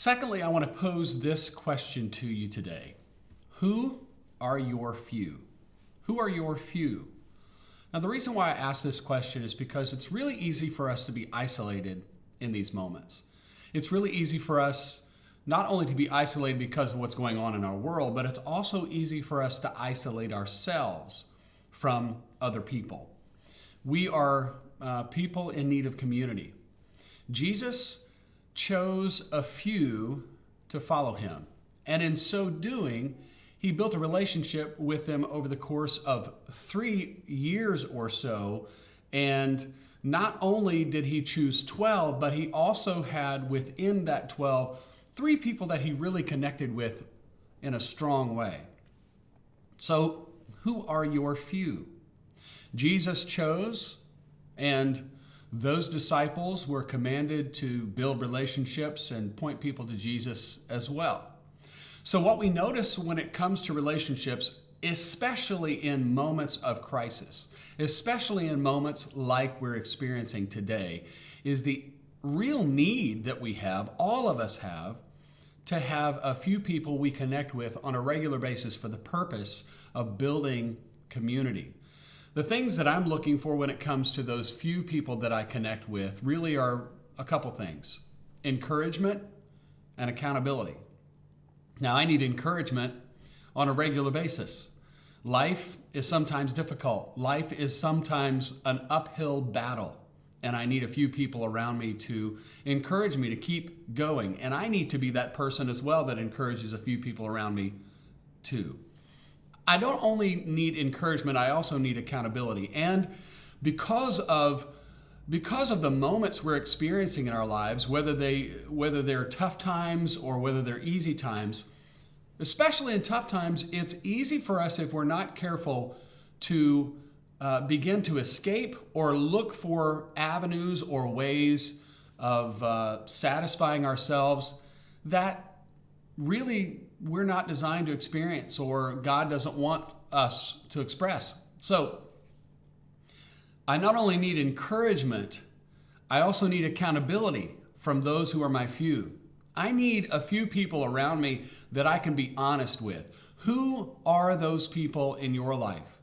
Secondly, I want to pose this question to you today. Who are your few? Who are your few? Now, the reason why I ask this question is because it's really easy for us to be isolated in these moments. It's really easy for us not only to be isolated because of what's going on in our world, but it's also easy for us to isolate ourselves from other people. We are people in need of community. Jesus chose a few to follow him, and in so doing, he built a relationship with them over the course of 3 years or so. And not only did he choose 12, but he also had within that 12, 3 people that he really connected with in a strong way. So who are your few? Jesus chose, and those disciples were commanded to build relationships and point people to Jesus as well. So what we notice when it comes to relationships, especially in moments of crisis, especially in moments like we're experiencing today, is the real need that we have, all of us have, to have a few people we connect with on a regular basis for the purpose of building community. The things that I'm looking for when it comes to those few people that I connect with really are a couple things: encouragement and accountability. Now, I need encouragement on a regular basis. Life is sometimes difficult. Life is sometimes an uphill battle, and I need a few people around me to encourage me to keep going. And I need to be that person as well that encourages a few people around me too. I don't only need encouragement, I also need accountability. And because of the moments we're experiencing in our lives, whether they're tough times or whether they're easy times, especially in tough times, it's easy for us, if we're not careful, to begin to escape or look for avenues or ways of satisfying ourselves that really we're not designed to experience, or God doesn't want us to express. So I not only need encouragement, I also need accountability from those who are my few. I need a few people around me that I can be honest with. Who are those people in your life?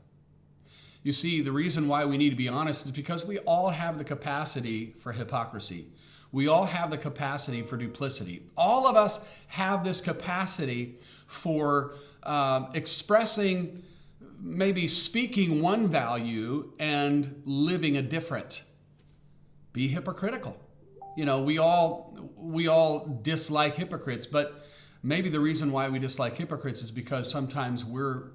You see, the reason why we need to be honest is because we all have the capacity for hypocrisy. We all have the capacity for duplicity. All of us have this capacity for expressing, maybe speaking one value and living a different. Be hypocritical. You know, we all dislike hypocrites, but maybe the reason why we dislike hypocrites is because sometimes we're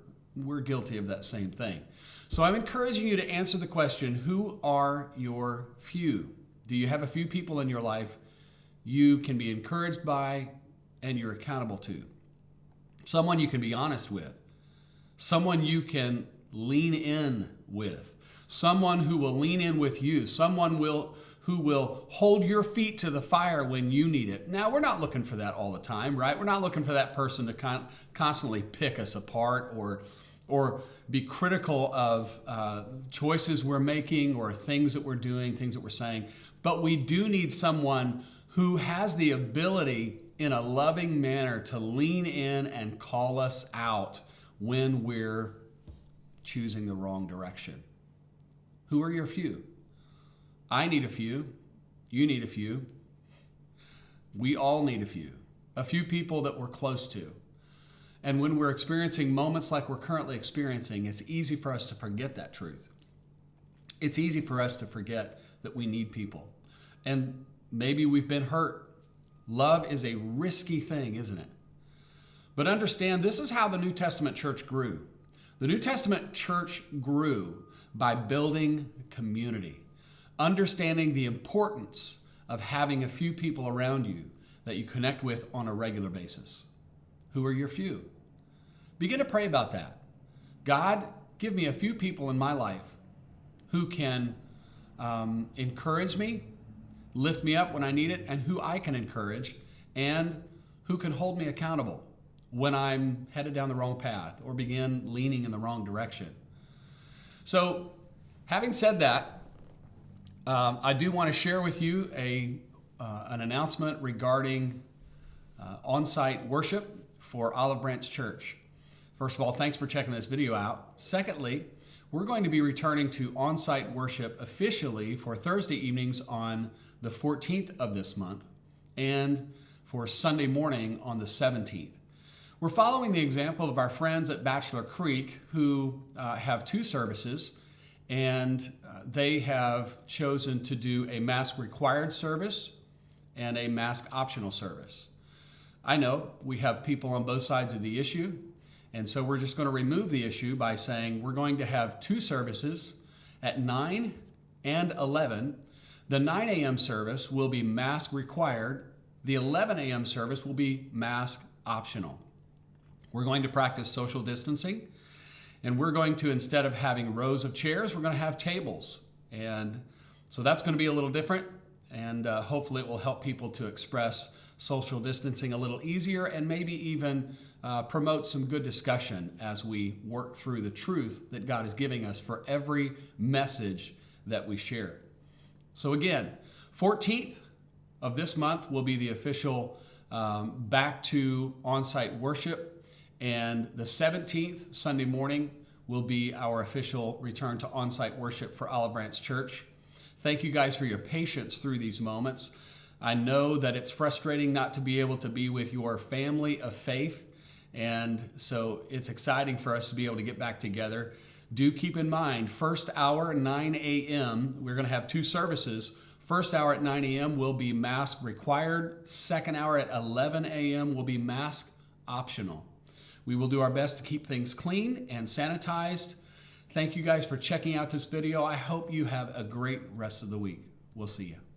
guilty of that same thing. So I'm encouraging you to answer the question, who are your few? Do you have a few people in your life you can be encouraged by and you're accountable to? Someone you can be honest with. Someone you can lean in with. Someone who will lean in with you. Someone who will hold your feet to the fire when you need it. Now, we're not looking for that all the time, right? We're not looking for that person to constantly pick us apart or be critical of choices we're making or things that we're doing, things that we're saying. But we do need someone who has the ability in a loving manner to lean in and call us out when we're choosing the wrong direction. Who are your few? I need a few. You need a few. We all need a few people that we're close to. And when we're experiencing moments like we're currently experiencing, it's easy for us to forget that truth. It's easy for us to forget that we need people. And maybe we've been hurt. Love is a risky thing, isn't it? But understand, this is how the New Testament church grew. The New Testament church grew by building community, understanding the importance of having a few people around you that you connect with on a regular basis. Who are your few? Begin to pray about that. God, give me a few people in my life who can encourage me, lift me up when I need it, and who I can encourage, and who can hold me accountable when I'm headed down the wrong path or begin leaning in the wrong direction. So, having said that, I do want to share with you an announcement regarding on-site worship for Olive Branch Church. First of all, thanks for checking this video out. Secondly, we're going to be returning to on-site worship officially for Thursday evenings on the 14th of this month and for Sunday morning on the 17th. We're following the example of our friends at Bachelor Creek who have 2 services, and they have chosen to do a mask required service and a mask optional service. I know we have people on both sides of the issue, and so we're just going to remove the issue by saying we're going to have 2 services at 9 and 11. The 9 a.m. service will be mask required. The 11 a.m. service will be mask optional. We're going to practice social distancing, and we're going to, instead of having rows of chairs, we're going to have tables. And so that's going to be a little different, and hopefully it will help people to express social distancing a little easier and maybe even promote some good discussion as we work through the truth that God is giving us for every message that we share. So again, 14th of this month will be the official back to on-site worship. And the 17th, Sunday morning, will be our official return to on-site worship for Olive Branch Church. Thank you guys for your patience through these moments. I know that it's frustrating not to be able to be with your family of faith, and so it's exciting for us to be able to get back together. Do keep in mind, first hour, 9 a.m., we're going to have 2 services. First hour at 9 a.m. will be mask required. Second hour at 11 a.m. will be mask optional. We will do our best to keep things clean and sanitized. Thank you guys for checking out this video. I hope you have a great rest of the week. We'll see you.